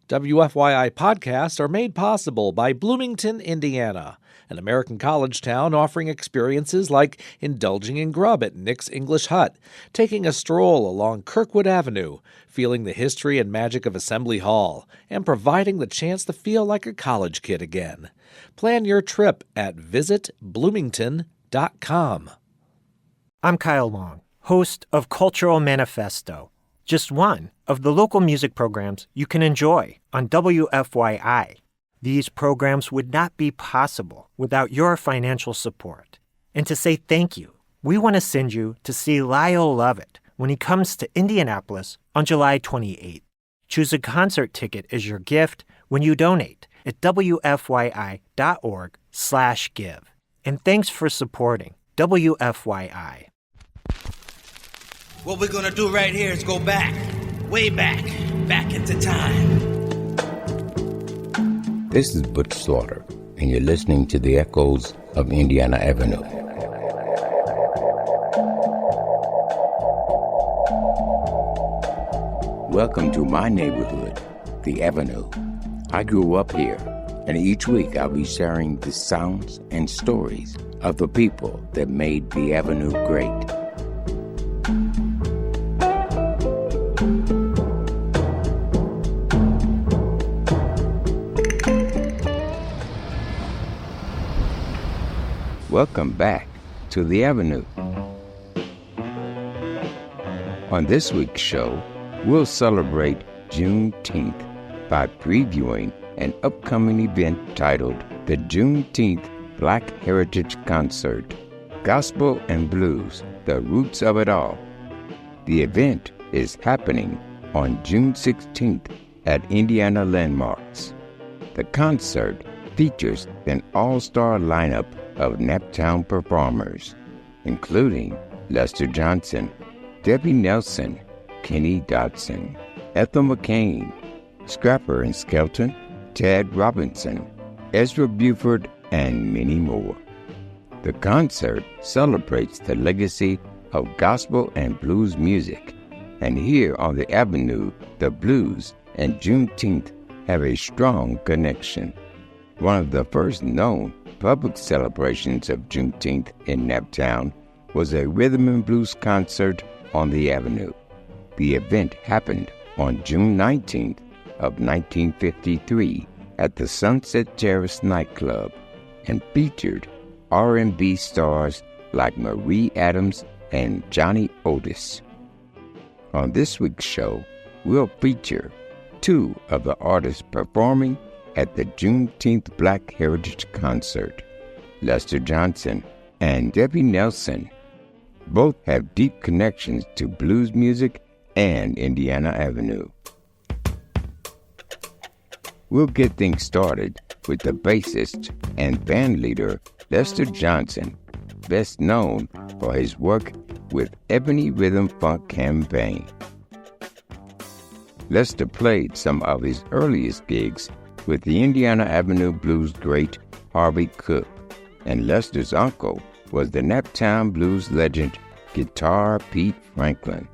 WFYI podcasts are made possible by Bloomington, Indiana, an American college town offering experiences like indulging in grub at Nick's English Hut, taking a stroll along Kirkwood Avenue, feeling the history and magic of Assembly Hall, and providing the chance to feel like a college kid again. Plan your trip at visitbloomington.com. I'm Kyle Long, host of Cultural Manifesto, just one of the local music programs you can enjoy on WFYI. These programs would not be possible without your financial support. And to say thank you, we want to send you to see Lyle Lovett when he comes to Indianapolis on July 28th. Choose a concert ticket as your gift when you donate at wfyi.org/give. And thanks for supporting WFYI. What we're gonna do right here is go back, way back into time. This is Butch Slaughter, and you're listening to the echoes of Indiana Avenue. Welcome to my neighborhood, the Avenue. I grew up here, and each week I'll be sharing the sounds and stories of the people that made the Avenue great. Welcome back to the Avenue. On this week's show, we'll celebrate Juneteenth by previewing an upcoming event titled the Juneteenth Black Heritage Concert, Gospel and Blues, the Roots of It All. The event is happening on June 16th at Indiana Landmarks. The concert features an all-star lineup of Naptown performers, including Lester Johnson, Debbie Nelson, Kenny Dodson, Ethel McCain, Scrapper and Skelton, Tad Robinson, Ezra Buford, and many more. The concert celebrates the legacy of gospel and blues music, and here on the Avenue, the blues and Juneteenth have a strong connection. One of the first known public celebrations of Juneteenth in Naptown was a rhythm and blues concert on the Avenue. The event happened on June 19th of 1953 at the Sunset Terrace nightclub and featured R&B stars like Marie Adams and Johnny Otis. On this week's show, we'll feature two of the artists performing at the Juneteenth Black Heritage Concert, Lester Johnson and Debbie Nelson. Both have deep connections to blues music and Indiana Avenue. We'll get things started with the bassist and bandleader Lester Johnson, best known for his work with Ebony Rhythm Funk Campaign. Lester played some of his earliest gigs with the Indiana Avenue blues great Harvey Cook, and Lester's uncle was the Naptown blues legend Guitar Pete Franklin.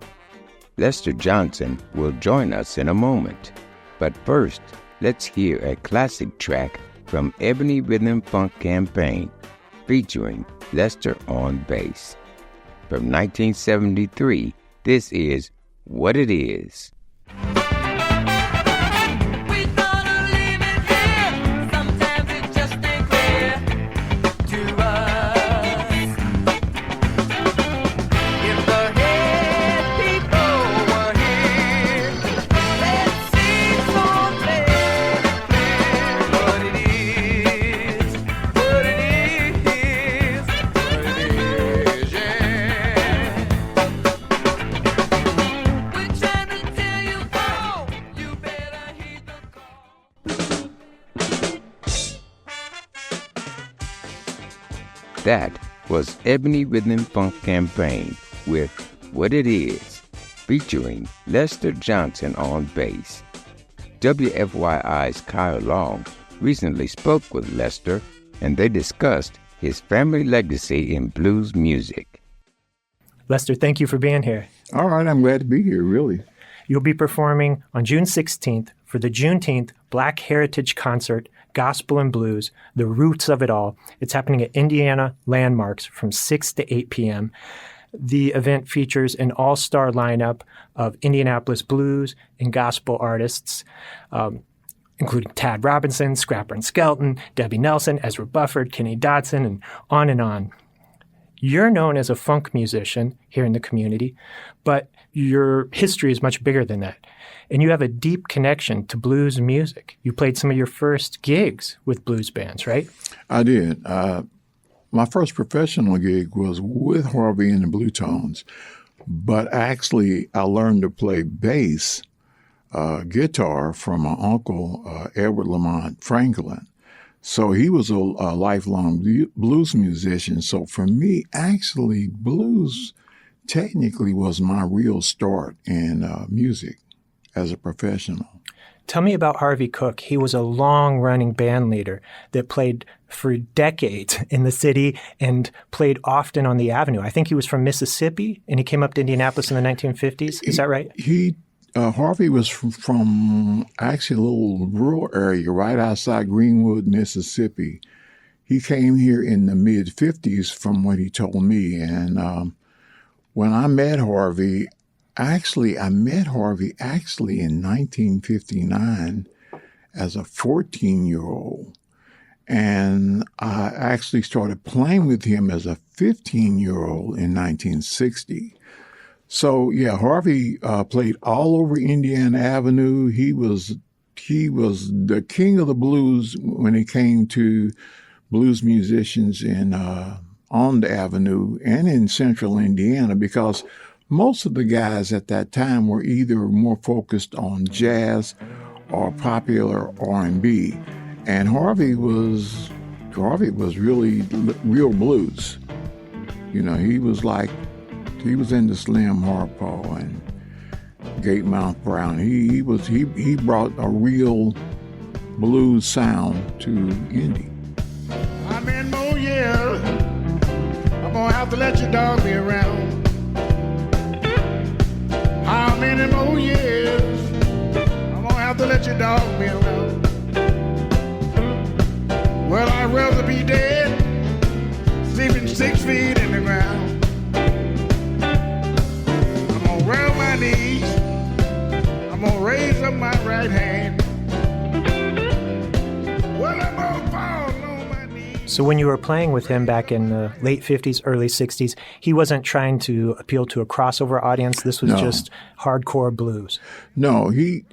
Lester Johnson will join us in a moment, but first, let's hear a classic track from Ebony Rhythm Funk Campaign featuring Lester on bass. From 1973, this is What It Is. That was Ebony Rhythm Funk Campaign with What It Is, featuring Lester Johnson on bass. WFYI's Kyle Long recently spoke with Lester, and they discussed his family legacy in blues music. Lester, thank you for being here. All right, I'm glad to be here, really. You'll be performing on June 16th for the Juneteenth Black Heritage Concert, Gospel and Blues, the roots of it all. It's happening at Indiana Landmarks from 6 to 8 p.m. The event features an all-star lineup of Indianapolis blues and gospel artists, including Tad Robinson, Scrapper and Skelton, Debbie Nelson, Ezra Bufford, Kenny Dodson, and on and on. You're known as a funk musician here in the community, but your history is much bigger than that. And you have a deep connection to blues music. You played some of your first gigs with blues bands, right? I did. My first professional gig was with Harvey and the Blue Tones, but actually I learned to play bass, guitar from my uncle, Edward Lamont Franklin. So he was a lifelong blues musician. So for me, actually, blues technically was my real start in music as a professional. Tell me about Harvey Cook. He was a long-running band leader that played for decades in the city and played often on the Avenue. I think he was from Mississippi, and he came up to Indianapolis in the 1950s. Is that right? Harvey was from actually a little rural area right outside Greenwood, Mississippi. He came here in the mid-50s from what he told me. And when I met Harvey, I met Harvey in 1959 as a 14-year-old. And I actually started playing with him as a 15-year-old in 1960. So, yeah, Harvey played all over Indiana Avenue. He was the king of the blues when it came to blues musicians on the Avenue and in central Indiana, because most of the guys at that time were either more focused on jazz or popular R&B. And Harvey was really real blues. You know, he was into Slim Harpo and Gatemouth Brown. He brought a real blues sound to Indy. How many more years I'm gonna have to let your dog be around? How many more years I'm gonna have to let your dog be around? Well, I'd rather be dead, sleeping 6 feet in the ground. I'm gonna round my knees, I'm gonna raise up my right hand. Well, I'm gonna fall on my knees. So when you were playing with him back in the late 50s, early 60s, he wasn't trying to appeal to a crossover audience. This was just hardcore blues. No, he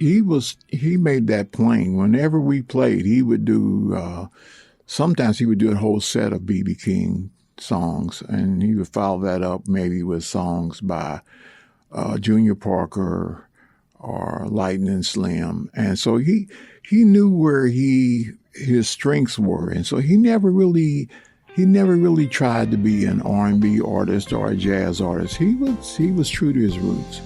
made that plain. Whenever we played, he would do, sometimes he would do a whole set of B.B. King songs, and he would follow that up maybe with songs by Junior Parker or Lightning Slim. And so he knew where his strengths were, and so he never really tried to be an R&B artist or a jazz artist. He was true to his roots.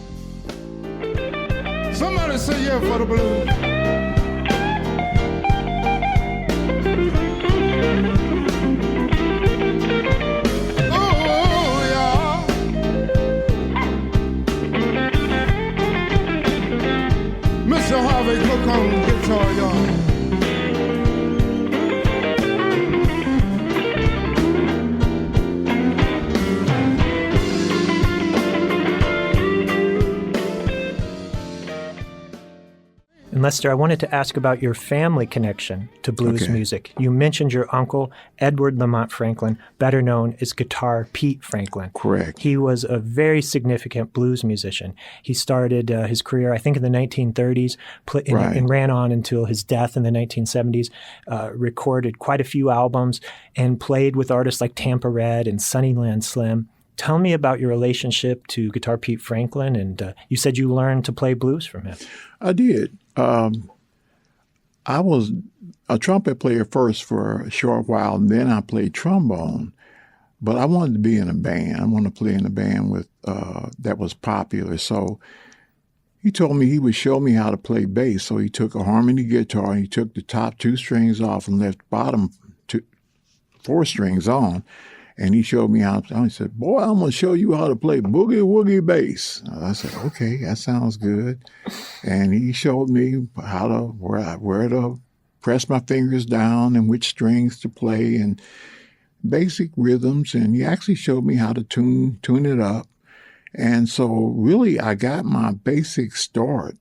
Somebody say yeah for the blues. Oh, yeah. Mr. Harvey Cook on guitar, y'all. And Lester, I wanted to ask about your family connection to blues music. You mentioned your uncle, Edward Lamont Franklin, better known as Guitar Pete Franklin. Correct. He was a very significant blues musician. He started his career, I think, in the 1930s and ran on until his death in the 1970s, recorded quite a few albums, and played with artists like Tampa Red and Sunnyland Slim. Tell me about your relationship to Guitar Pete Franklin, and you said you learned to play blues from him. I did. I was a trumpet player first for a short while, and then I played trombone. But I wanted to be in a band. I wanted to play in a band with that was popular. So he told me he would show me how to play bass. So he took a harmony guitar, and he took the top 2 strings off and left bottom 4 strings on. And he showed me how. He said, "Boy, I'm gonna show you how to play boogie woogie bass." I said, "Okay, that sounds good." And he showed me how to where to press my fingers down and which strings to play and basic rhythms. And he actually showed me how to tune it up. And so really, I got my basic start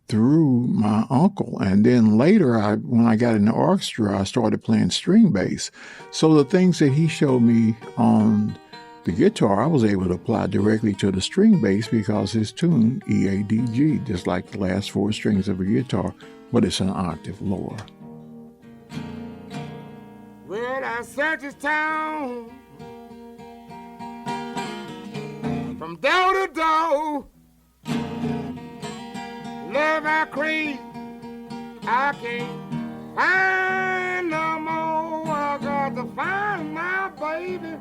through my uncle. And then later, when I got in the orchestra, I started playing string bass. So the things that he showed me on the guitar, I was able to apply directly to the string bass because it's tuned E-A-D-G, just like the last 4 strings of a guitar, but it's an octave lower. Well, I searched this town from door to door. Love I crave, I can't find no more. I got to find my baby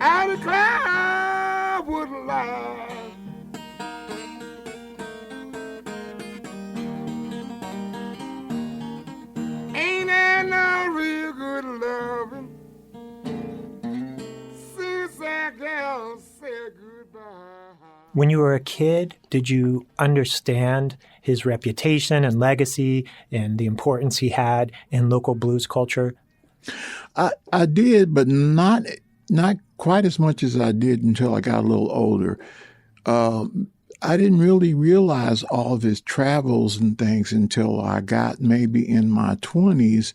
out of cloud wouldn't lie. Ain't that no real good loving since that girl said goodbye. When you were a kid, did you understand his reputation and legacy and the importance he had in local blues culture? I did, but not quite as much as I did until I got a little older. I didn't really realize all of his travels and things until I got maybe in my 20s.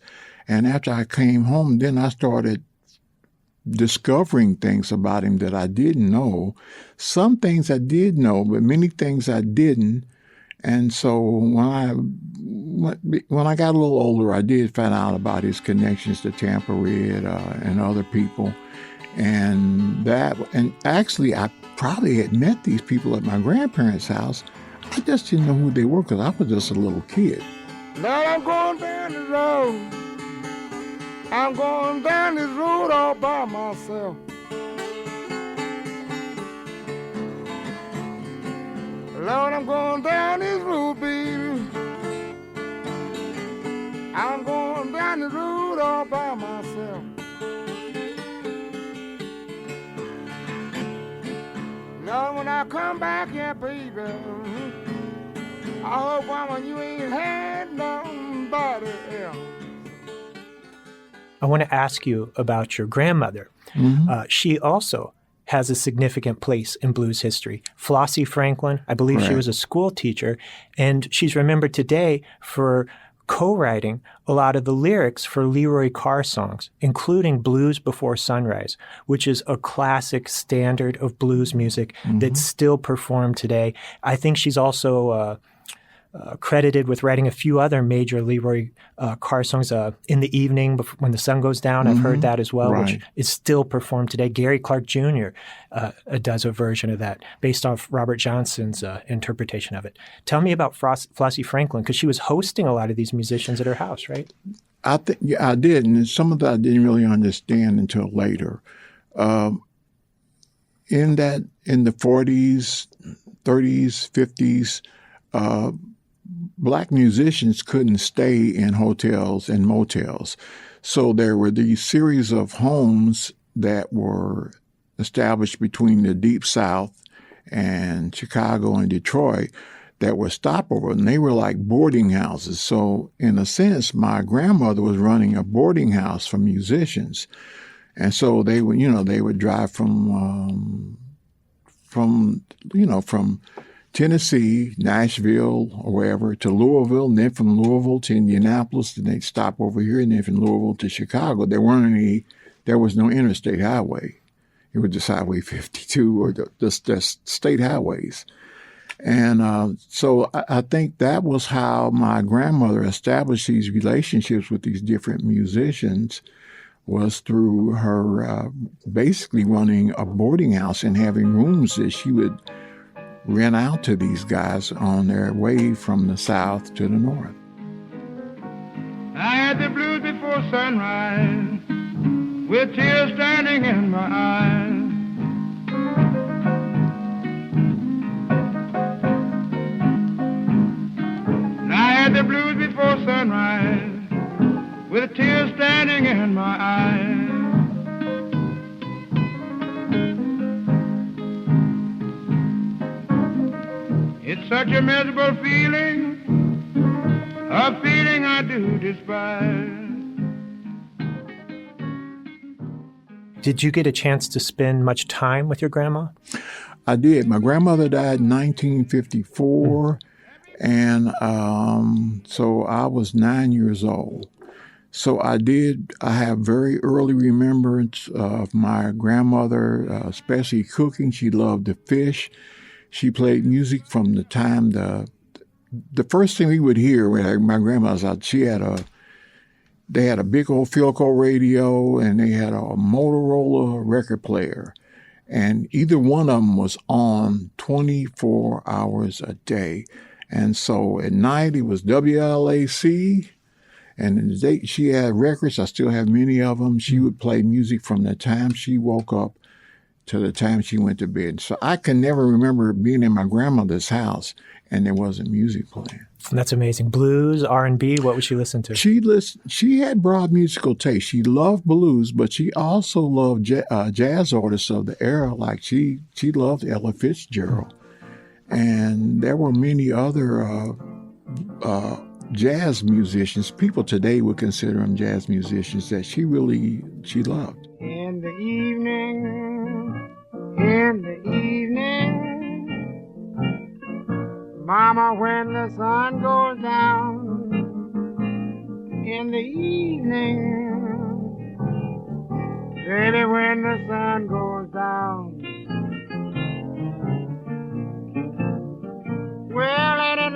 And after I came home, then I started discovering things about him that I didn't know. Some things I did know, but many things I didn't. And so when I got a little older, I did find out about his connections to Tampa Red and other people. And actually, I probably had met these people at my grandparents' house. I just didn't know who they were because I was just a little kid. Now I'm going down the road. I'm going down this road all by myself. Lord, I'm going down this road, baby. I'm going down the road all by myself. Lord, when I come back here, baby, I hope, woman, you ain't had nobody else. I want to ask you about your grandmother. Mm-hmm. She also has a significant place in blues history. Flossie Franklin, I believe She was a school teacher, and she's remembered today for co-writing a lot of the lyrics for Leroy Carr songs, including Blues Before Sunrise, which is a classic standard of blues music that's still performed today. I think she's also credited with writing a few other major Leroy Carr songs. In the Evening, When the Sun Goes Down, I've heard that as well, which is still performed today. Gary Clark Jr. Does a version of that based off Robert Johnson's interpretation of it. Tell me about Flossie Franklin, because she was hosting a lot of these musicians at her house, right? I did, and some of that I didn't really understand until later. In the 40s, 30s, 50s, Black musicians couldn't stay in hotels and motels. So there were these series of homes that were established between the Deep South and Chicago and Detroit that were stopover, and they were like boarding houses. So in a sense, my grandmother was running a boarding house for musicians. And so they would drive from Tennessee, Nashville, or wherever, to Louisville, and then from Louisville to Indianapolis, and they'd stop over here, and then from Louisville to Chicago. There was no interstate highway. It was just Highway 52 or just state highways. And so I think that was how my grandmother established these relationships with these different musicians, was through her basically running a boarding house and having rooms that she would rent out to these guys on their way from the south to the north. I had the blues before sunrise, with tears standing in my eyes. I had the blues before sunrise, with tears standing in my eyes. It's such a miserable feeling, a feeling I do despise. Did you get a chance to spend much time with your grandma? I did. My grandmother died in 1954, and so I was 9 years old. So I have very early remembrance of my grandmother, especially cooking. She loved to fish. She played music from the time the first thing we would hear when my grandma was out, they had a big old Philco radio and they had a Motorola record player. And either one of them was on 24 hours a day. And so at night it was WLAC. And she had records. I still have many of them. She would play music from the time she woke up to the time she went to bed. So I can never remember being in my grandmother's house and there wasn't music playing. That's amazing. Blues, R&B, what would she listen to? She had broad musical taste. She loved blues, but she also loved jazz artists of the era. Like she loved Ella Fitzgerald. And there were many other jazz musicians, people today would consider them jazz musicians, that she loved. In the evening, Mama, when the sun goes down, in the evening, baby, when the sun goes down, well, ain't it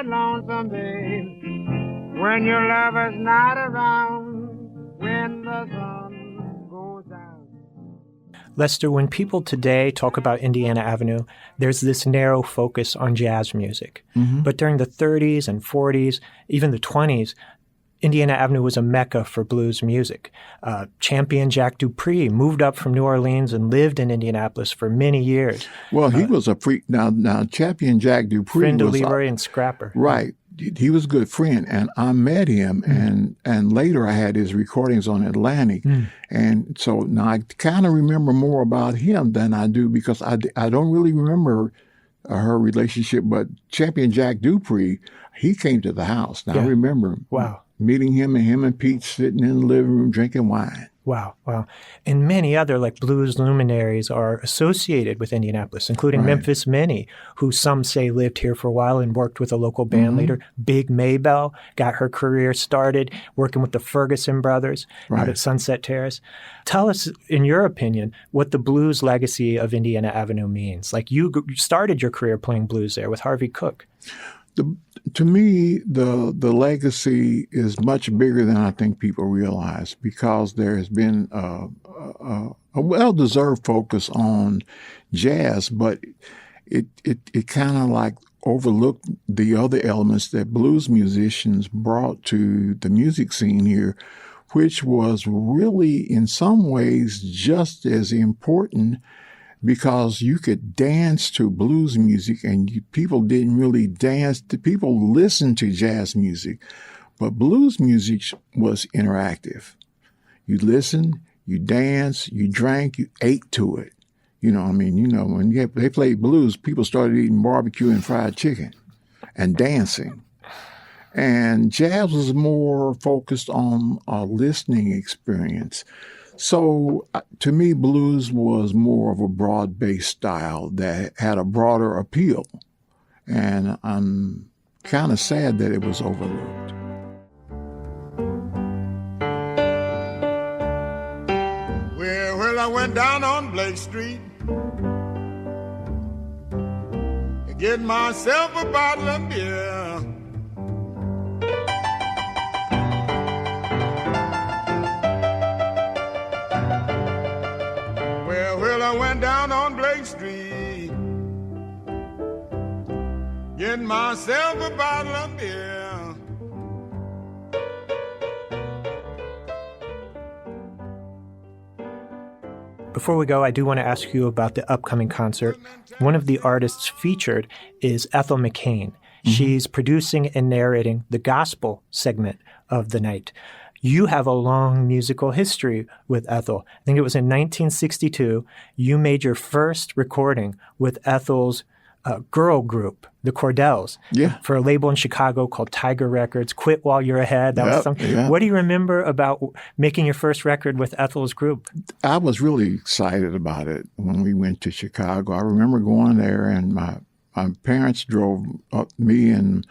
lonesome, babe, when your lover's not around, when the sun goes down. Lester, when people today talk about Indiana Avenue, there's this narrow focus on jazz music. Mm-hmm. But during the 30s and 40s, even the 20s, Indiana Avenue was a mecca for blues music. Champion Jack Dupree moved up from New Orleans and lived in Indianapolis for many years. Well, he was a freak. Now Champion Jack Dupree friend was of Leroy and Scrapper. Right. He was a good friend, and I met him, and later I had his recordings on Atlantic, and so now I kind of remember more about him than I do because I don't really remember her relationship, but Champion Jack Dupree, he came to the house. Now I remember meeting him and Pete sitting in the living room drinking wine. Wow. And many other blues luminaries are associated with Indianapolis, including Memphis Minnie, who some say lived here for a while and worked with a local band leader. Big Maybelle got her career started working with the Ferguson brothers out at Sunset Terrace. Tell us, in your opinion, what the blues legacy of Indiana Avenue means. You started your career playing blues there with Harvey Cook. To me, the legacy is much bigger than I think people realize because there has been a well-deserved focus on jazz, but it kind of overlooked the other elements that blues musicians brought to the music scene here, which was really in some ways just as important because you could dance to blues music and people didn't really dance. People listened to jazz music, but blues music was interactive. You listened, you danced, you drank, you ate to it. When they played blues, people started eating barbecue and fried chicken and dancing. And jazz was more focused on a listening experience. So to me, blues was more of a broad-based style that had a broader appeal. And I'm kind of sad that it was overlooked. Well, I went down on Blake Street to get myself a bottle of beer. Well, I went down on Blake Street, getting myself a bottle of beer. Before we go, I do want to ask you about the upcoming concert. One of the artists featured is Ethel McCain. Mm-hmm. She's producing and narrating the gospel segment of the night. You have a long musical history with Ethel. I think it was in 1962, you made your first recording with Ethel's girl group, the Cordells, for a label in Chicago called Tiger Records. Quit While You're Ahead. That was something. Yeah. What do you remember about making your first record with Ethel's group? I was really excited about it when we went to Chicago. I remember going there, and my parents drove up me and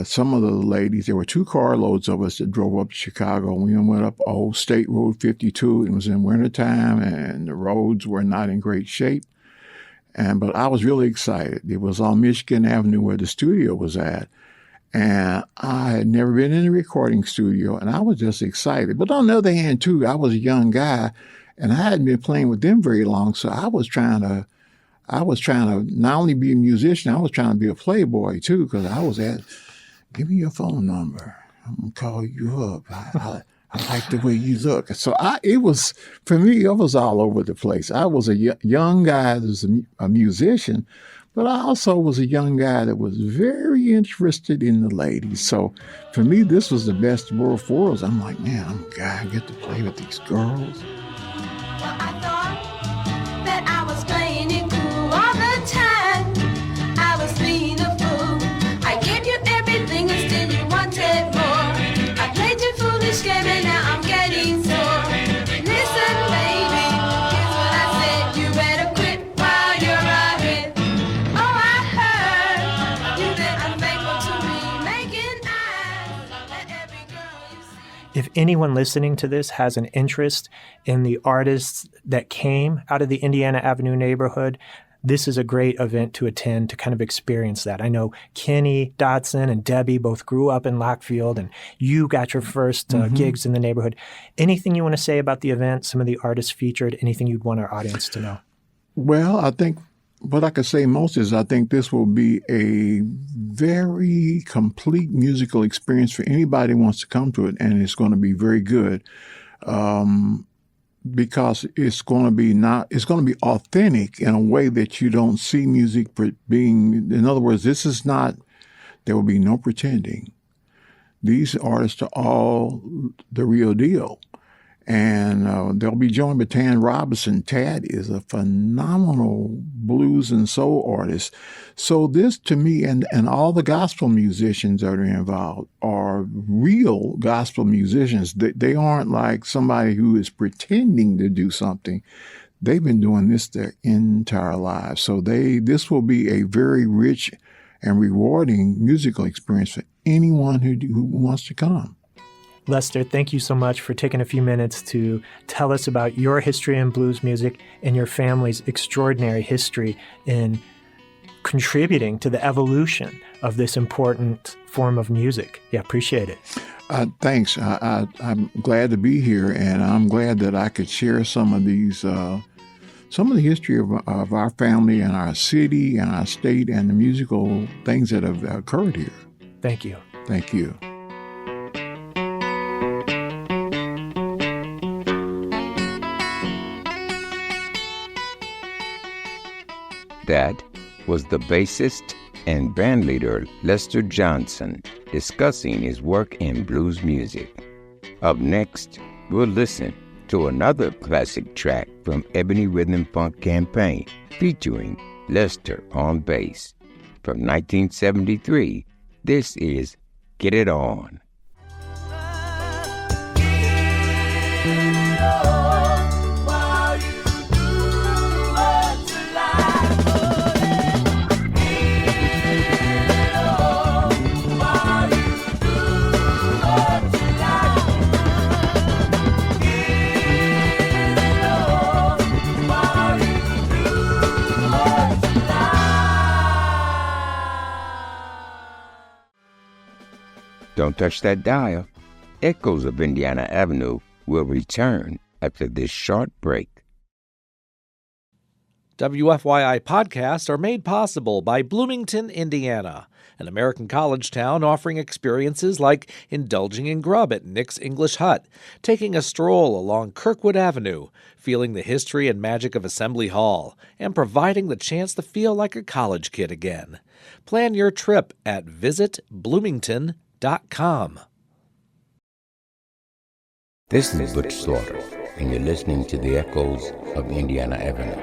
some of the ladies. There were 2 carloads of us that drove up to Chicago. We went up old State Road 52. It was in wintertime, and the roads were not in great shape. But I was really excited. It was on Michigan Avenue where the studio was at. And I had never been in a recording studio, and I was just excited. But on the other hand, too, I was a young guy, and I hadn't been playing with them very long, so I was trying to not only be a musician, I was trying to be a playboy, too, because I was give me your phone number. I'm going to call you up. I like the way you look. So for me, it was all over the place. I was a young guy that was a musician, but I also was a young guy that was very interested in the ladies. So for me, this was the best of both worlds. I'm like, man, I'm a guy, I get to play with these girls. Well, I thought that I was playing it cool all the time. I was being a fool. I gave you everything and still you wanted more. I played your foolish game and now I'm getting sore. Listen, baby, here's what I said. You better quit while you're ahead. Oh, I heard you been unfaithful to me, making eyes at every girl you see. If anyone listening to this has an interest in the artists that came out of the Indiana Avenue neighborhood, this is a great event to attend to kind of experience that. I know Kenny Dodson and Debbie both grew up in Lockfield, and you got your first gigs in the neighborhood. Anything you want to say about the event, some of the artists featured, anything you'd want our audience to know? Well, I think what I could say most is I think this will be a very complete musical experience for anybody who wants to come to it, and it's going to be very good. Because it's going to be authentic in a way that you don't see music being. In other words, there will be no pretending. These artists are all the real deal. And they'll be joined by Tan Robinson. Tad is a phenomenal blues and soul artist. So this, to me, and all the gospel musicians that are involved are real gospel musicians. They aren't like somebody who is pretending to do something. They've been doing this their entire lives. So this will be a very rich and rewarding musical experience for anyone who wants to come. Lester, thank you so much for taking a few minutes to tell us about your history in blues music and your family's extraordinary history in contributing to the evolution of this important form of music. Yeah, appreciate it. Thanks. I'm glad to be here, and I'm glad that I could share some of the history of our family and our city and our state and the musical things that have occurred here. Thank you. Thank you. That was the bassist and bandleader Lester Johnson discussing his work in blues music. Up next, we'll listen to another classic track from Ebony Rhythm Funk Campaign featuring Lester on bass. From 1973, this is Get It On. Don't touch that dial. Echoes of Indiana Avenue will return after this short break. WFYI podcasts are made possible by Bloomington, Indiana, an American college town offering experiences like indulging in grub at Nick's English Hut, taking a stroll along Kirkwood Avenue, feeling the history and magic of Assembly Hall, and providing the chance to feel like a college kid again. Plan your trip at visitbloomington.com. This is Butch Slaughter, and you're listening to the echoes of Indiana Avenue.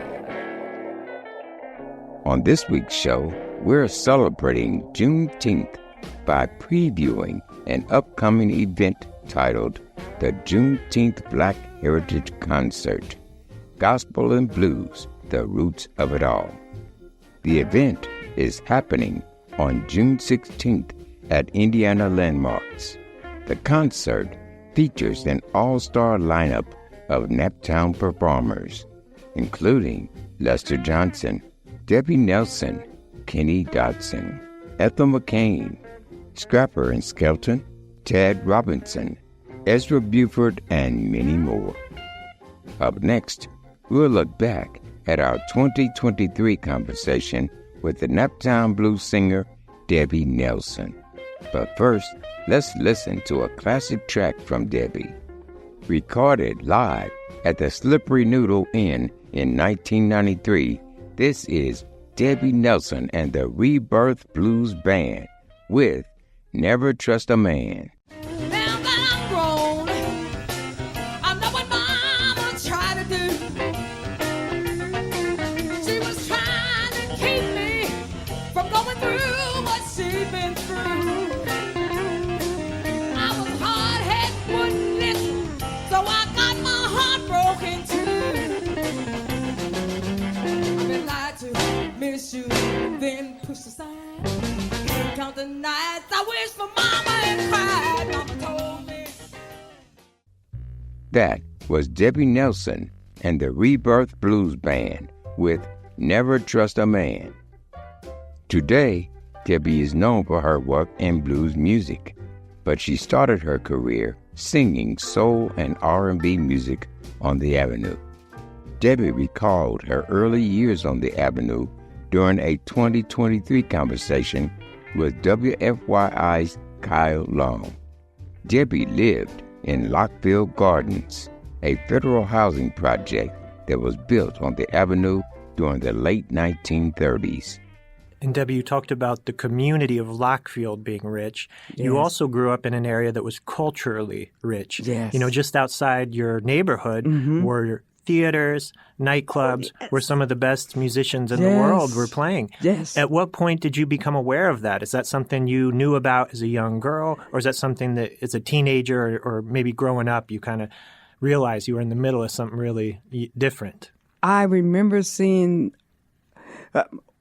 On this week's show, we're celebrating Juneteenth by previewing an upcoming event titled the Juneteenth Black Heritage Concert, Gospel and Blues, the Roots of It All. The event is happening on June 16th at Indiana Landmarks. The concert features an all-star lineup of Naptown performers, including Lester Johnson, Debbie Nelson, Kenny Dodson, Ethel McCain, Scrapper and Skelton, Tad Robinson, Ezra Buford, and many more. Up next, we'll look back at our 2023 conversation with the Naptown blues singer Debbie Nelson. But first, let's listen to a classic track from Debbie. Recorded live at the Slippery Noodle Inn in 1993, this is Debbie Nelson and the Rebirth Blues Band with Never Trust a Man. Now that I'm grown, I know what Mama tried to do. She was trying to keep me from going through what she'd been through. I was hard-headed, wouldn't listen, so I got my heart broken too. I've been lied to, miss you, then pushed aside. Count the nights I wish for Mama and cried. Mama told me. That was Debbie Nelson and the Rebirth Blues Band with Never Trust a Man. Today, Debbie is known for her work in blues music, but she started her career singing soul and R&B music on the Avenue. Debbie recalled her early years on the Avenue during a 2023 conversation with WFYI's Kyle Long. Debbie lived in Lockville Gardens, a federal housing project that was built on the Avenue during the late 1930s. And Debbie, you talked about the community of Lockfield being rich. Yes. You also grew up in an area that was culturally rich. Yes. You know, just outside your neighborhood were theaters, nightclubs, where some of the best musicians in the world were playing. Yes. At what point did you become aware of that? Is that something you knew about as a young girl, or is that something that as a teenager or maybe growing up you kind of realized you were in the middle of something really different? I remember seeing,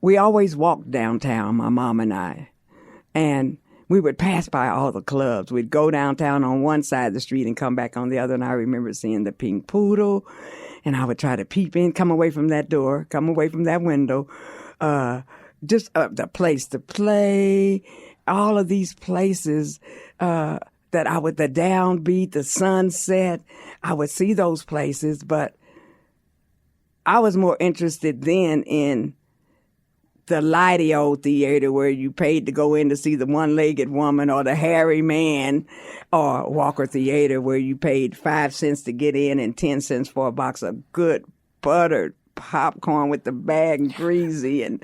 we always walked downtown, my mom and I, and we would pass by all the clubs. We'd go downtown on one side of the street and come back on the other, and I remember seeing the Pink Poodle, and I would try to peep in, come away from that door, come away from that window, just the place to play, all of these places that I would, the Downbeat, the Sunset, I would see those places, but I was more interested then in the Lighty Old Theater where you paid to go in to see the One-Legged Woman, or the Hairy Man, or Walker Theater where you paid 5 cents to get in and 10 cents for a box of good buttered popcorn with the bag greasy, and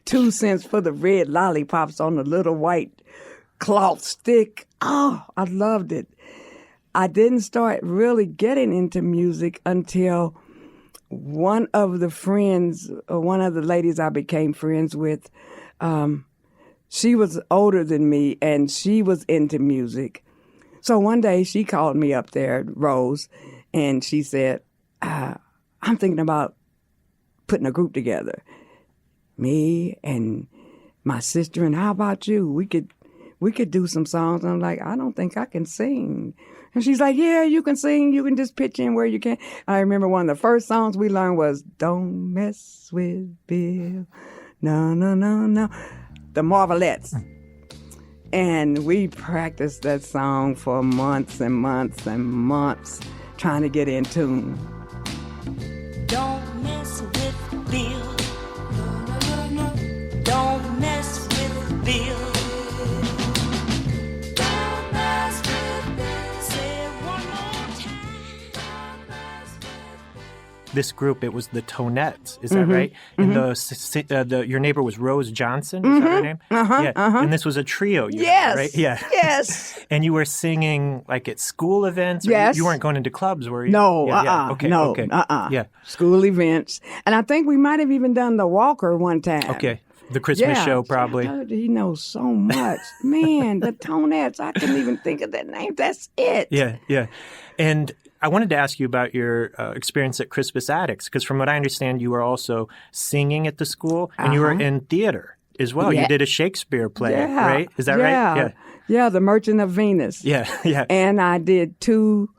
2 cents for the red lollipops on the little white cloth stick. Oh, I loved it. I didn't start really getting into music until one of the friends, or one of the ladies I became friends with, she was older than me and she was into music. So one day she called me up there, Rose, and she said, I'm thinking about putting a group together. Me and my sister, and how about you? We could do some songs. And I'm like, I don't think I can sing. And she's like, yeah, you can sing. You can just pitch in where you can. I remember one of the first songs we learned was Don't Mess with Bill. No, no, no, no. The Marvelettes. And we practiced that song for months and months and months trying to get in tune. Don't mess with Bill. No, no, no, no. Don't mess with Bill. Don't mess with Bill. Say it one more time. Don't mess with Bill. this group. It was the Tonettes. Is that right? And your neighbor was Rose Johnson. Is that her name? And this was a trio. Yes. Right? Yeah. Yes. And you were singing like at school events? Or Yes. You weren't going into clubs, were you? No. Okay. No. Okay. Yeah. School events, and I think we might have even done the Walker one time. Okay. The Christmas show, probably. I told you, he knows so much. Man, the Tonettes, I couldn't even think of that name. That's it. Yeah. And I wanted to ask you about your experience at Crispus Attucks, because from what I understand, you were also singing at the school, and you were in theater as well. Yeah. You did a Shakespeare play, right? Is that right? Yeah, The Merchant of Venus. Yeah. And I did 2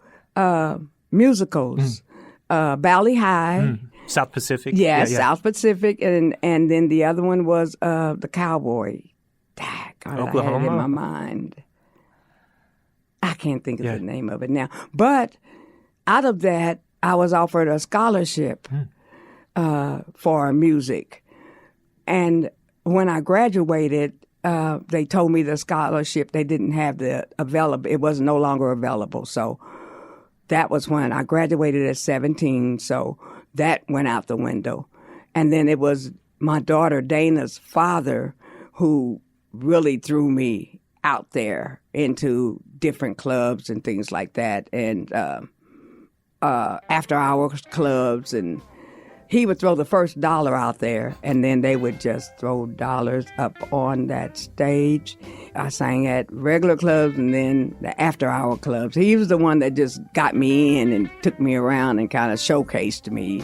musicals, Valley High. South Pacific? Yes, South Pacific, and then the other one was The Cowboy. God, Oklahoma? I had it in my mind. I can't think of the name of it now. But out of that, I was offered a scholarship for music. And when I graduated, they told me the scholarship, they didn't have the available, it was no longer available. So that was when I graduated at 17, so that went out the window. And then it was my daughter Dana's father who really threw me out there into different clubs and things like that, and after hours clubs, and he would throw the first dollar out there, and then they would just throw dollars up on that stage. I sang at regular clubs and then the after-hour clubs. He was the one that just got me in and took me around and kind of showcased me.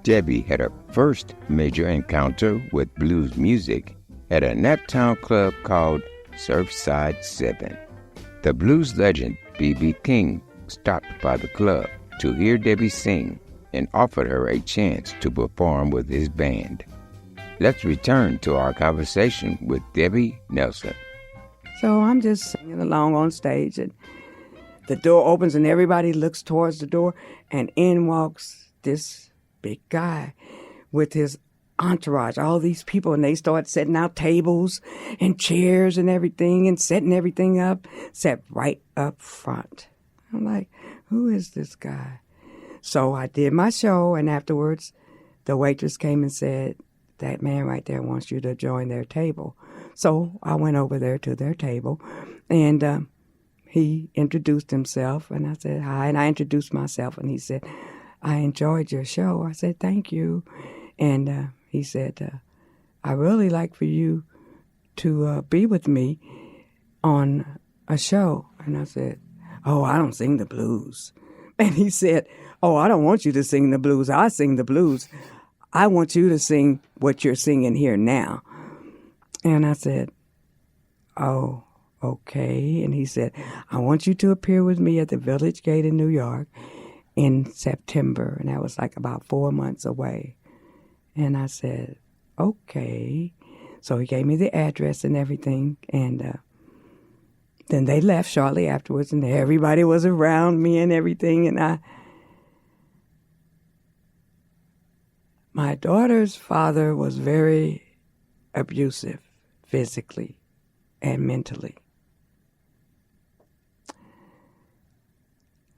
Debbie had her first major encounter with blues music at a naptown club called Surfside 7. The blues legend B.B. King stopped by the club to hear Debbie sing and offered her a chance to perform with his band. Let's return to our conversation with Debbie Nelson. So I'm just singing along on stage, and the door opens and everybody looks towards the door, and in walks this big guy with his entourage, all these people, and they start setting out tables and chairs and everything and setting everything up, sat right up front. I'm like, who is this guy? So I did my show, and afterwards the waitress came and said, that man right there wants you to join their table. So I went over there to their table, and he introduced himself, and I said hi, and I introduced myself, and he said, I enjoyed your show. I said, thank you. And he said, I really like for you to be with me on a show. And I said, oh, I don't sing the blues. And he said, oh, I don't want you to sing the blues. I sing the blues. I want you to sing what you're singing here now. And I said, oh, okay. And he said, I want you to appear with me at the Village Gate in New York in September. And that was like about 4 months away. And I said, okay. So he gave me the address and everything. And then they left shortly afterwards, and everybody was around me and everything. And my daughter's father was very abusive, physically and mentally.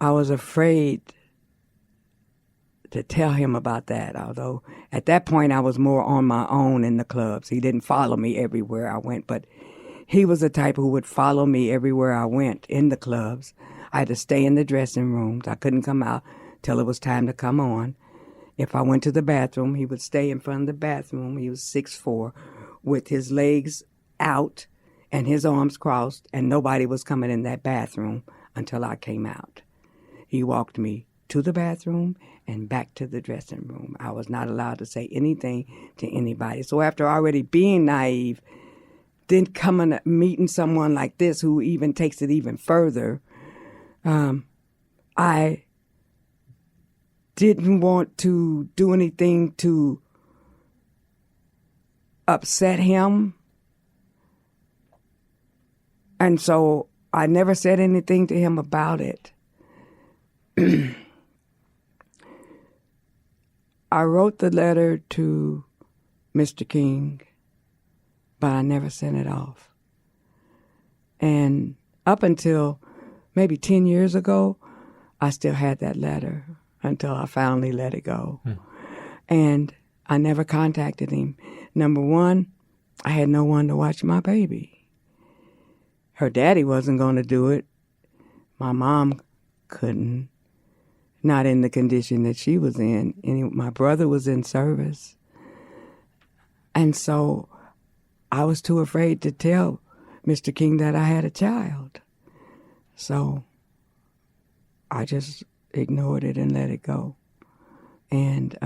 I was afraid to tell him about that, although at that point I was more on my own in the clubs. He didn't follow me everywhere I went, but he was the type who would follow me everywhere I went in the clubs. I had to stay in the dressing rooms. I couldn't come out till it was time to come on. If I went to the bathroom, he would stay in front of the bathroom. He was 6'4", with his legs out and his arms crossed, and nobody was coming in that bathroom until I came out. He walked me to the bathroom and back to the dressing room. I was not allowed to say anything to anybody. So after already being naive, then coming meeting someone like this who even takes it even further, I didn't want to do anything to upset him. And so I never said anything to him about it. I wrote the letter to Mr. King, but I never sent it off. And up until maybe 10 years ago, I still had that letter until I finally let it go. And I never contacted him. Number one, I had no one to watch my baby. Her daddy wasn't going to do it. My mom couldn't, not in the condition that she was in. And my brother was in service. And so I was too afraid to tell Mr. King that I had a child. So I just ignored it and let it go. And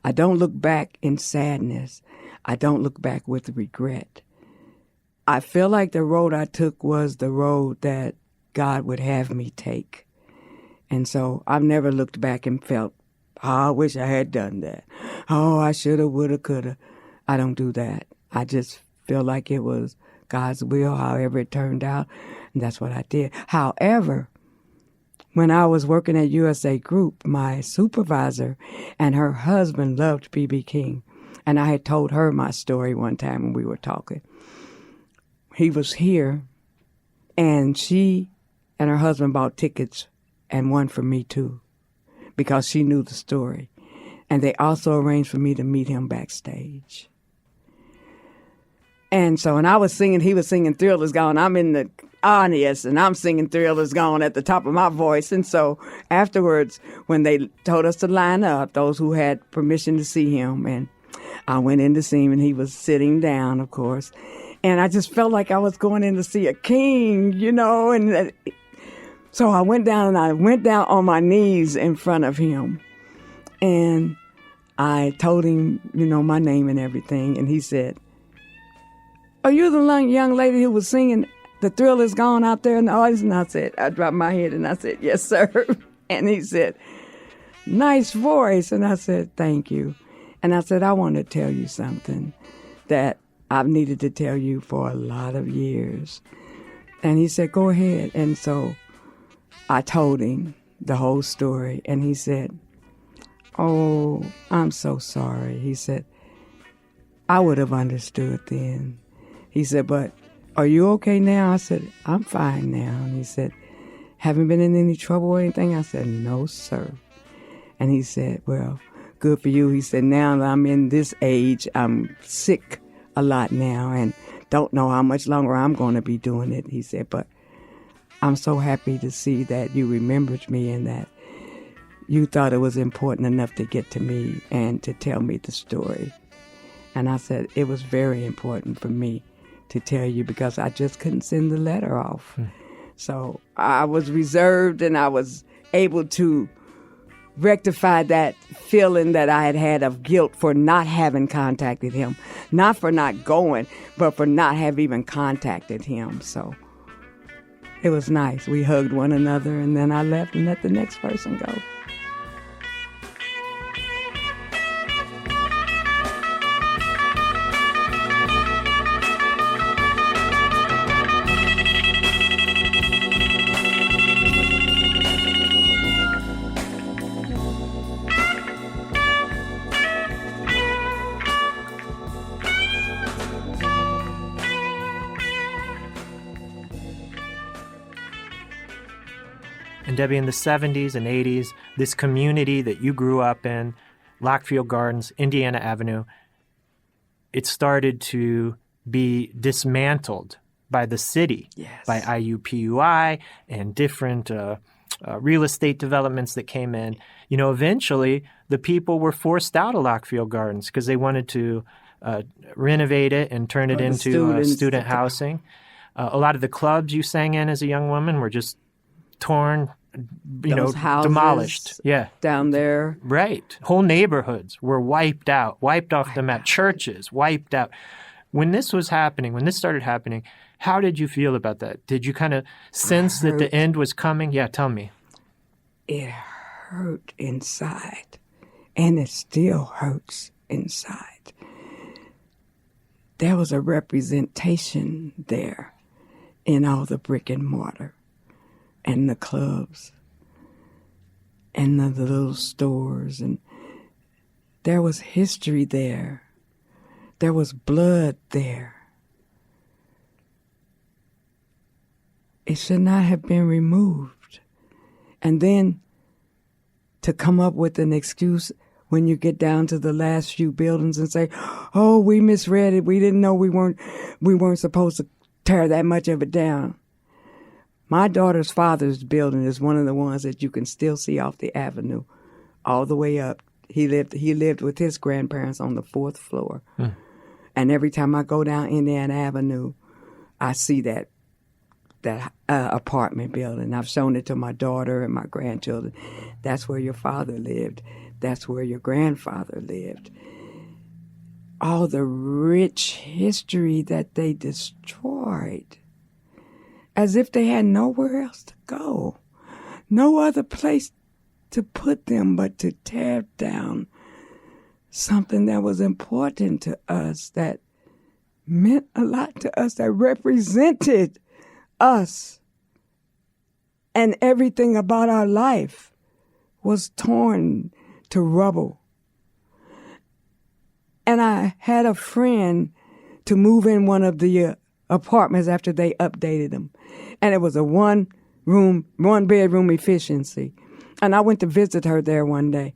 I don't look back in sadness. I don't look back with regret. I feel like the road I took was the road that God would have me take. And so I've never looked back and felt, oh, I wish I had done that. Oh, I shoulda, woulda, coulda. I don't do that. I just feel like it was God's will, however it turned out, and that's what I did. However, when I was working at USA Group, my supervisor and her husband loved B.B. King, and I had told her my story one time when we were talking. He was here, and she and her husband bought tickets, and one for me too, because she knew the story. And they also arranged for me to meet him backstage. And so when I was singing, he was singing Thriller's Gone. I'm in the audience, and I'm singing Thriller's Gone at the top of my voice. And so afterwards, when they told us to line up, those who had permission to see him, and I went in to see him, and he was sitting down, of course. And I just felt like I was going in to see a king, you know. And so I went down on my knees in front of him. And I told him, you know, my name and everything. And he said, are you the young lady who was singing The Thrill Is Gone out there in the audience? And I dropped my head and I said, yes, sir. And he said, nice voice. And I said, thank you. And I said, I want to tell you something that I've needed to tell you for a lot of years. And he said, go ahead. And so I told him the whole story. And he said, oh, I'm so sorry. He said, I would have understood then. He said, but are you okay now? I said, I'm fine now. And he said, haven't been in any trouble or anything? I said, no, sir. And he said, well, good for you. He said, now that I'm in this age, I'm sick a lot now and don't know how much longer I'm going to be doing it. He said, but I'm so happy to see that you remembered me and that you thought it was important enough to get to me and to tell me the story. And I said, it was very important for me to tell you because I just couldn't send the letter off. So I was reserved and I was able to rectify that feeling that I had had of guilt for not having contacted him. Not for not going, but for not have even contacted him. So it was nice. We hugged one another and then I left and let the next person go. And Debbie, in the 70s and 80s, this community that you grew up in, Lockfield Gardens, Indiana Avenue, it started to be dismantled by the city, yes, by IUPUI and different real estate developments that came in. You know, eventually the people were forced out of Lockfield Gardens because they wanted to renovate it and turn it into student housing. A lot of the clubs you sang in as a young woman were just torn, demolished. Yeah. Down there. Right. Whole neighborhoods were wiped off the map. Churches wiped out. When this was happening, when this started happening, how did you feel about that? Did you kind of sense that the end was coming? Yeah, tell me. It hurt inside, and it still hurts inside. There was a representation there in all the brick and mortar and the clubs and the little stores, and there was history there. There was blood there. it should not have been removed. And then to come up with an excuse when you get down to the last few buildings and say, oh, we misread it. We didn't know we weren't supposed to tear that much of it down. My daughter's father's building is one of the ones that you can still see off the avenue all the way up. He lived with his grandparents on the 4th floor. And every time I go down Indiana Avenue, I see that apartment building. I've shown it to my daughter and my grandchildren. That's where your father lived. That's where your grandfather lived. All the rich history that they destroyed, as if they had nowhere else to go, no other place to put them but to tear down something that was important to us, that meant a lot to us, that represented us. And everything about our life was torn to rubble. And I had a friend to move in one of the apartments after they updated them. And it was a one bedroom efficiency. And I went to visit her there one day.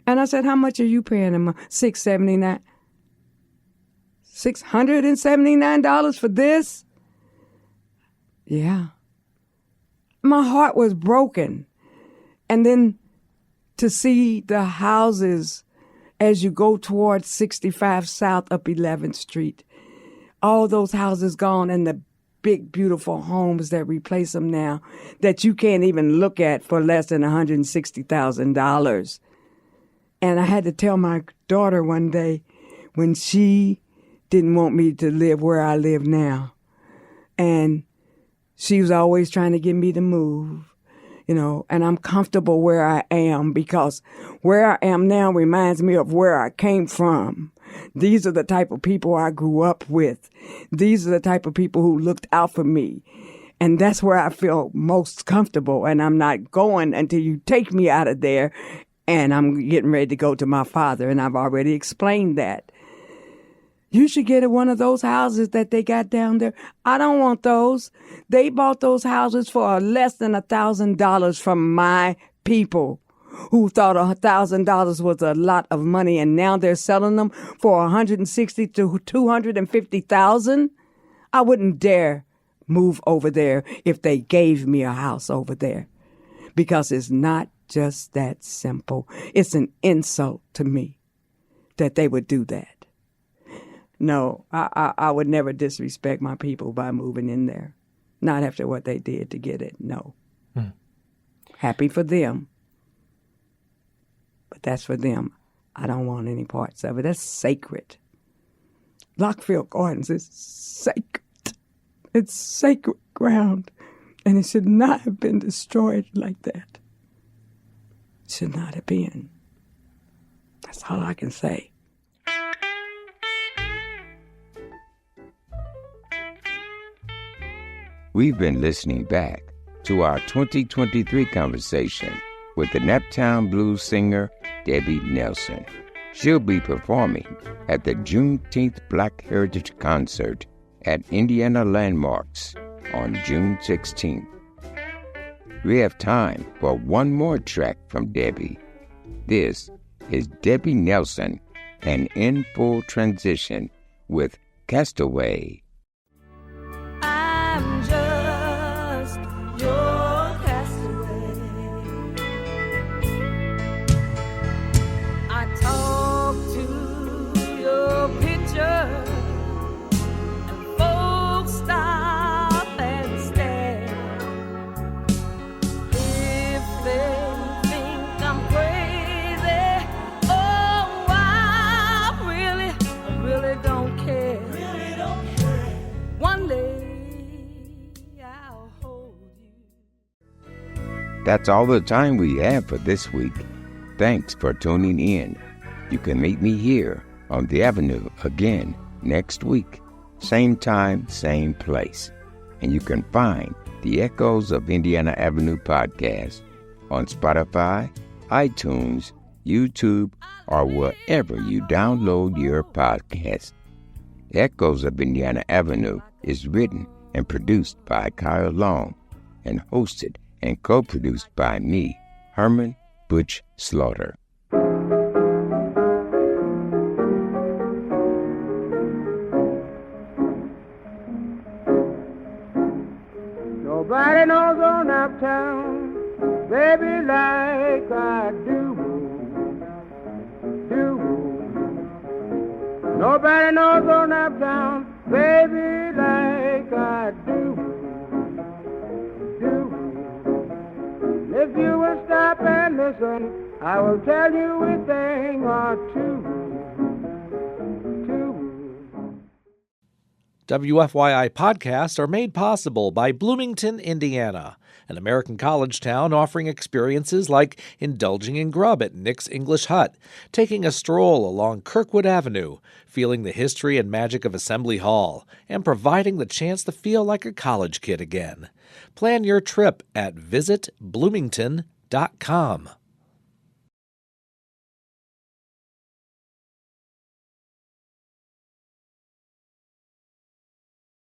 And I said, how much are you paying them? $679 for this? Yeah. My heart was broken. And then to see the houses as you go towards 65 South up 11th Street, all those houses gone and the big, beautiful homes that replace them now that you can't even look at for less than $160,000. And I had to tell my daughter one day when she didn't want me to live where I live now. And she was always trying to get me to move, and I'm comfortable where I am because where I am now reminds me of where I came from. These are the type of people I grew up with. These are the type of people who looked out for me. And that's where I feel most comfortable. And I'm not going until you take me out of there. And I'm getting ready to go to my father. And I've already explained that. You should get one of those houses that they got down there. I don't want those. They bought those houses for less than $1,000 from my people who thought $1,000 was a lot of money, and now they're selling them for $160,000 to $250,000. I wouldn't dare move over there if they gave me a house over there, because it's not just that simple. It's an insult to me that they would do that. No, I would never disrespect my people by moving in there. Not after what they did to get it, no. Happy for them. But that's for them. I don't want any parts of it. That's sacred. Lockfield Gardens is sacred. It's sacred ground. And it should not have been destroyed like that. It should not have been. That's all I can say. We've been listening back to our 2023 conversation with the Naptown blues singer Debbie Nelson. She'll be performing at the Juneteenth Black Heritage Concert at Indiana Landmarks on June 16th. We have time for one more track from Debbie. This is Debbie Nelson and In Full Transition with Castaway. I'm just your castaway. I talk to your picture, and folks stop and stare. If they think I'm crazy, oh, I really don't care. One day I'll hold you. That's all the time we have for this week. Thanks for tuning in. You can meet me here on the Avenue again next week. Same time, same place. And you can find the Echoes of Indiana Avenue podcast on Spotify, iTunes, YouTube, or wherever you download your podcast. Echoes of Indiana Avenue is written and produced by Kyle Long and hosted and co-produced by me, Herman Butch Slaughter. Nobody knows on uptown, baby, like I do. Nobody knows on uptown, baby, like I do. If you will stop and listen, I will tell you a thing or two. WFYI podcasts are made possible by Bloomington, Indiana, an American college town offering experiences like indulging in grub at Nick's English Hut, taking a stroll along Kirkwood Avenue, feeling the history and magic of Assembly Hall, and providing the chance to feel like a college kid again. Plan your trip at visitbloomington.com.